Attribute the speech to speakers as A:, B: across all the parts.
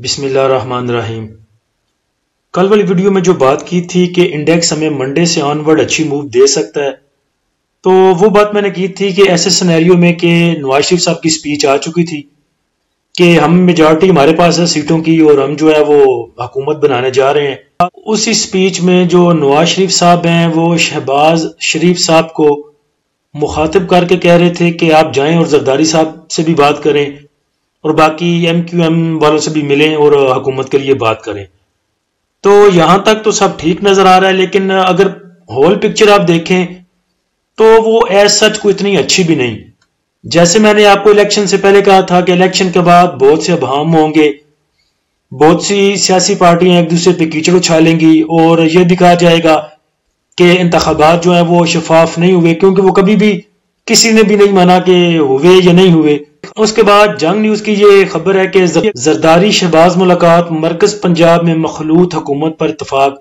A: بسم اللہ الرحمن الرحیم۔ کل والی ویڈیو میں جو بات کی تھی کہ انڈیکس ہمیں منڈے سے آن ورڈ اچھی موو دے سکتا ہے، تو وہ بات میں نے کی تھی کہ ایسے سینیریو میں کہ نواز شریف صاحب کی سپیچ آ چکی تھی کہ ہم میجارٹی ہمارے پاس ہے سیٹوں کی اور ہم جو ہے وہ حکومت بنانے جا رہے ہیں۔ اسی سپیچ میں جو نواز شریف صاحب ہیں وہ شہباز شریف صاحب کو مخاطب کر کے کہہ رہے تھے کہ آپ جائیں اور زرداری صاحب سے بھی بات کریں اور باقی ایم کیو ایم والوں سے بھی ملیں اور حکومت کے لیے بات کریں۔ تو یہاں تک تو سب ٹھیک نظر آ رہا ہے، لیکن اگر ہول پکچر آپ دیکھیں تو وہ ایز سچ کو اتنی اچھی بھی نہیں۔ جیسے میں نے آپ کو الیکشن سے پہلے کہا تھا کہ الیکشن کے بعد بہت سے ابہام ہوں گے، بہت سی سیاسی پارٹیاں ایک دوسرے پہ کیچڑ اچھالیں گی اور یہ بھی کہا جائے گا کہ انتخابات جو ہیں وہ شفاف نہیں ہوئے، کیونکہ وہ کبھی بھی کسی نے بھی نہیں مانا کہ ہوئے یا نہیں ہوئے۔ اس کے بعد جنگ نیوز کی یہ خبر ہے کہ زرداری شہباز ملاقات، مرکز پنجاب میں مخلوط حکومت پر اتفاق۔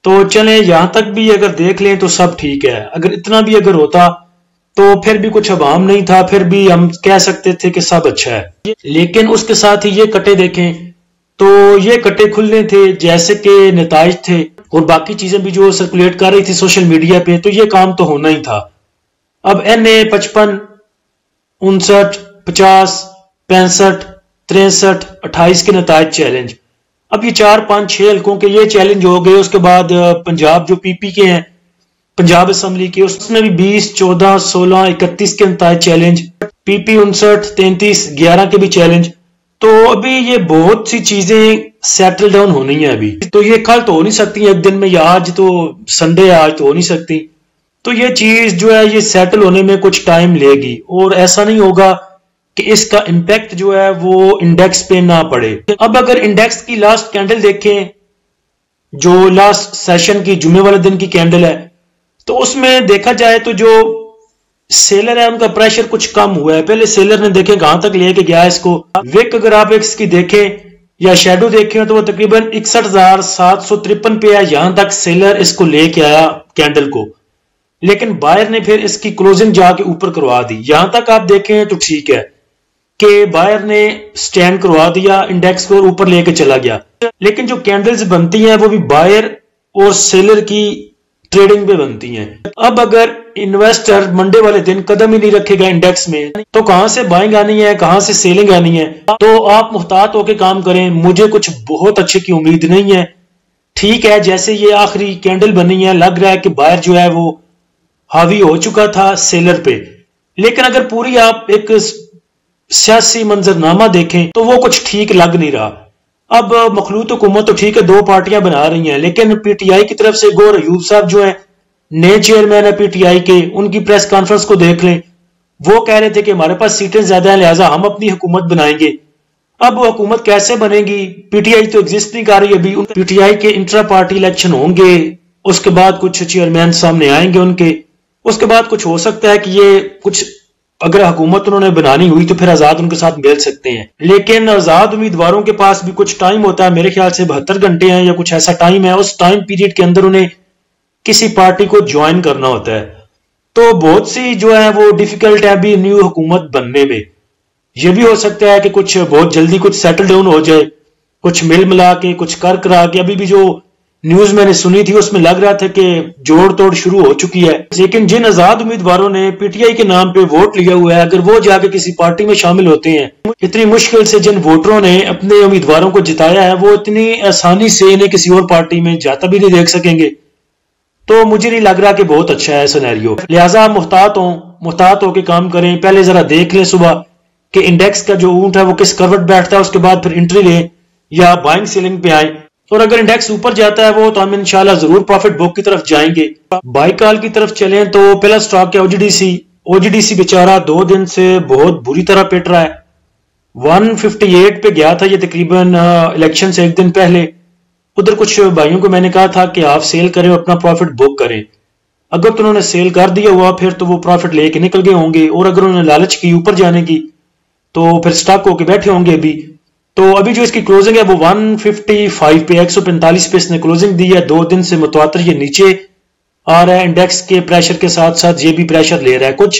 A: تو چلیں یہاں تک بھی اگر دیکھ لیں تو سب ٹھیک ہے، اگر اتنا بھی اگر ہوتا تو پھر بھی کچھ عوام نہیں تھا، پھر بھی ہم کہہ سکتے تھے کہ سب اچھا ہے۔ لیکن اس کے ساتھ ہی یہ کٹے دیکھیں تو یہ کٹے کھلنے تھے جیسے کہ نتائج تھے اور باقی چیزیں بھی جو سرکولیٹ کر رہی تھی سوشل میڈیا پہ، تو یہ کام تو ہونا ہی تھا۔ اب NA 55 59 50 65 63 28 کے نتائج چیلنج، اب یہ 4 5 6 حلقوں کے یہ چیلنج ہو گئے۔ اس کے بعد پنجاب جو PP کے ہیں، پنجاب اسمبلی کے، اس میں بھی 20 14 16 31 کے نتائج چیلنج، PP 59 33 11 کے بھی چیلنج۔ تو ابھی یہ بہت سی چیزیں سیٹل ڈاؤن ہونی ہیں ابھی، تو یہ کل تو ہو نہیں سکتی ایک دن میں، یا آج تو سنڈے ہے آج تو ہو نہیں سکتی۔ تو یہ چیز جو ہے یہ سیٹل ہونے میں کچھ ٹائم لے گی اور ایسا نہیں ہوگا کہ اس کا امپیکٹ جو ہے وہ انڈیکس پہ نہ پڑے۔ اب اگر انڈیکس کی لاسٹ کینڈل دیکھیں جو لاسٹ سیشن کی جمعے والے دن کی کینڈل ہے، تو اس میں دیکھا جائے تو جو سیلر ہے ان کا پریشر کچھ کم ہوا ہے۔ پہلے سیلر نے دیکھیں کہاں تک لے کے گیا اس کو، وک اگر آپ اس کی دیکھیں یا شیڈو دیکھیں تو وہ تقریباً 61,753 پہ ہے، یہاں تک سیلر اس کو لے کے آیا کینڈل کو، لیکن بائر نے پھر اس کی کلوزنگ جا کے اوپر کروا دی۔ یہاں تک آپ دیکھیں تو ٹھیک ہے کہ بائر نے سٹینڈ کروا دیا انڈیکس کو اور اوپر لے کے چلا گیا، لیکن جو کینڈلز بنتی ہیں وہ بھی بائر اور سیلر کی ٹریڈنگ پہ بنتی ہیں۔ اب اگر انویسٹر منڈے والے دن قدم ہی نہیں رکھے گا انڈیکس میں تو کہاں سے بائنگ آنی ہے، کہاں سے سیلنگ آنی ہے؟ تو آپ محتاط ہو کے کام کریں۔ مجھے کچھ بہت اچھے کی امید نہیں ہے۔ ٹھیک ہے جیسے یہ آخری کینڈل بنی ہے، لگ رہا ہے کہ بائر جو ہے وہ حاوی ہو چکا تھا سیلر پہ، لیکن اگر پوری آپ ایک سیاسی منظرنامہ دیکھیں تو وہ کچھ ٹھیک لگ نہیں رہا۔ اب مخلوط حکومت تو ٹھیک ہے 2 پارٹیاں بنا رہی ہیں، لیکن PTI کی طرف سے گور ایوب صاحب جو ہیں نئے چیئرمین ہے PTI کے، ان کی پریس کانفرنس کو دیکھ لیں، وہ کہہ رہے تھے کہ ہمارے پاس سیٹیں زیادہ ہیں لہٰذا ہم اپنی حکومت بنائیں گے۔ اب وہ حکومت کیسے بنے گی؟ PTI تو ایگزسٹ نہیں کر رہی ابھی، PTI کے انٹرا پارٹی الیکشن ہوں گے، اس کے بعد کچھ چیئرمین سامنے آئیں گے ان کے، اس کے بعد کچھ ہو سکتا ہے کہ یہ کچھ اگر حکومت انہوں نے بنانی ہوئی تو پھر آزاد ان کے ساتھ مل سکتے ہیں، لیکن آزاد امیدواروں کے پاس بھی کچھ ٹائم ہوتا ہے، میرے خیال سے 72 گھنٹے ہیں یا کچھ ایسا ٹائم ہے، اس ٹائم پیریڈ کے اندر انہیں کسی پارٹی کو جوائن کرنا ہوتا ہے۔ تو بہت سی جو ہے وہ ڈیفیکلٹ ہے ابھی نیو حکومت بننے میں۔ یہ بھی ہو سکتا ہے کہ کچھ بہت جلدی کچھ سیٹل ڈاؤن ہو جائے، کچھ مل ملا کے کچھ کرا کے۔ ابھی بھی جو نیوز میں نے سنی تھی اس میں لگ رہا تھا کہ جوڑ توڑ شروع ہو چکی ہے، لیکن جن آزاد امیدواروں نے PTI کے نام پہ ووٹ لیا ہوا ہے، اگر وہ جا کے کسی پارٹی میں شامل ہوتے ہیں، اتنی مشکل سے جن ووٹروں نے اپنے امیدواروں کو جتایا ہے وہ اتنی آسانی سے انہیں کسی اور پارٹی میں جاتا بھی نہیں دیکھ سکیں گے۔ تو مجھے نہیں لگ رہا کہ بہت اچھا ہے سینیریو، لہٰذا محتاط ہو کے کام کریں۔ پہلے ذرا دیکھ لیں صبح کہ انڈیکس کا جو اونٹ ہے وہ کس کروٹ بیٹھتا ہے، اس کے بعد پھر انٹری لیں یا بائنگ سیلنگ پہ آئیں، اور اگر انڈیکس اوپر جاتا ہے وہ تو ہم انشاءاللہ ضرور پروفٹ بک کی طرف جائیں گے۔ بائی کال کی طرف چلیں تو پہلا سٹاک ہے OGDC بیچارہ 2 دن سے بہت بری طرح پٹ رہا ہے، 158 پہ گیا تھا یہ تقریباً الیکشن سے ایک دن پہلے۔ ادھر کچھ بھائیوں کو میں نے کہا تھا کہ آپ سیل کریں اپنا پروفٹ بک کریں، اگر تو انہوں نے سیل کر دیا ہوا پھر تو وہ پروفٹ لے کے نکل گئے ہوں گے، اور اگر انہوں نے لالچ کی اوپر جانے کی تو پھر سٹاک ہو کے بیٹھے ہوں گے ابھی۔ تو ابھی جو اس کی کلوزنگ ہے وہ 155 پہ 145 پہ اس نے کلوزنگ دی ہے، 2 دن سے متواتر یہ نیچے آ رہا ہے، انڈیکس کے پریشر کے ساتھ ساتھ یہ بھی پریشر لے رہا ہے کچھ۔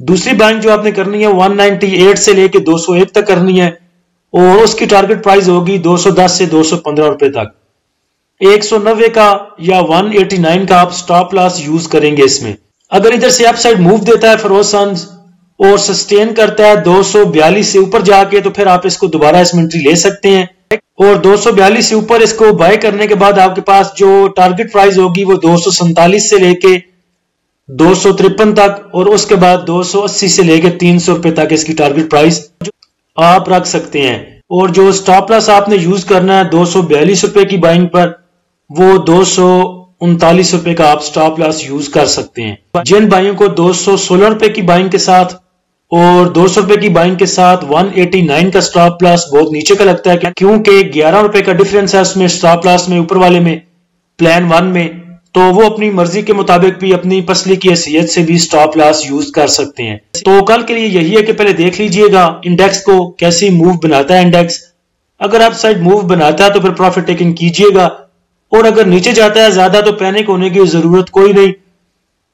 A: دوسری بائنگ جو آپ نے کرنی ہے 198 سے لے کے 201 تک کرنی ہے، اور اس کی ٹارگٹ پرائز ہوگی 210 سے 215 روپے تک۔ 190 کا یا 189 کا آپ سٹاپ لاس یوز کریں گے اس میں۔ اگر ادھر سے اپ سائڈ موو دیتا ہے فروزنز اور سسٹین کرتا ہے 242 سے اوپر جا کے، تو پھر آپ اس کو دوبارہ اس میں انٹری لے سکتے ہیں، اور 242 سے اوپر اس کو بائی کرنے کے بعد آپ کے پاس جو ٹارگٹ پرائز ہوگی وہ 247 سے لے کے 253 تک، اور اس کے بعد 280 سے لے کے 300 روپے تک اس کی ٹارگٹ پرائز آپ رکھ سکتے ہیں۔ اور جو سٹاپ لاس آپ نے یوز کرنا ہے 242 روپے کی بائنگ پر، وہ 239 روپے کا آپ سٹاپ لاس یوز کر سکتے ہیں۔ جن بائیوں کو 216 روپے کی بائنگ کے ساتھ اور 200 روپے کی بائنگ کے ساتھ 189 کا سٹاپ لاس بہت نیچے کا لگتا ہے، کیونکہ 11 روپے کا ڈیفرنس ہے اس میں سٹاپ لاس میں، اوپر والے میں پلان 1 میں، تو وہ اپنی مرضی کے مطابق بھی اپنی پسلی کی حیثیت سے بھی سٹاپ لاس یوز کر سکتے ہیں۔ تو کل کے لیے یہی ہے کہ پہلے دیکھ لیجئے گا انڈیکس کو کیسی موو بناتا ہے انڈیکس۔ اگر اپ سائڈ موو بناتا ہے تو پھر پروفٹ ٹیکنگ کیجئے گا، اور اگر نیچے جاتا ہے زیادہ تو پینک ہونے کی ضرورت کوئی نہیں،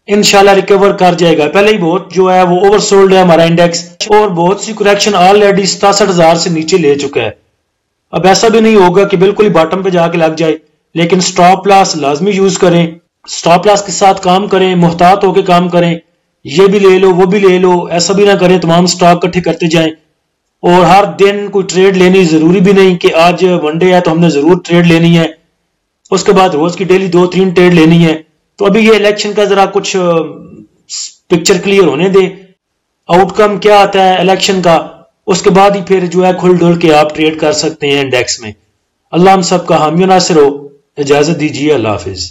A: انشاءاللہ ریکور کر جائے گا۔ پہلے ہی بہت جو ہے وہ اوور سولڈ ہے ہمارا انڈیکس، اور بہت سی کریکشن آلریڈی 67,000 سے نیچے لے چکا ہے۔ اب ایسا بھی نہیں ہوگا کہ بالکل ہی باٹم پہ جا کے لگ جائے، لیکن سٹاپ لاس لازمی یوز کریں، سٹاپ لاس کے ساتھ کام کریں، محتاط ہو کے کام کریں، یہ بھی لے لو وہ بھی لے لو، ایسا بھی نہ کریں تمام سٹاک اکٹھے کرتے جائیں۔ اور ہر دن کوئی ٹریڈ لینی ضروری بھی نہیں کہ آج ون ڈے ہے تو ہم نے ضرور ٹریڈ لینی ہے، اس کے بعد روز کی ڈیلی 2-3 ٹریڈ لینی ہے۔ تو ابھی یہ الیکشن کا ذرا کچھ پکچر کلیئر ہونے دیں، آؤٹ کم کیا آتا ہے الیکشن کا، اس کے بعد ہی پھر جو ہے کھل ڈل کے آپ ٹریڈ کر سکتے ہیں انڈیکس میں۔ اللہ ہم سب کا حامی و ناصر ہو، اجازت دیجیے، اللہ حافظ۔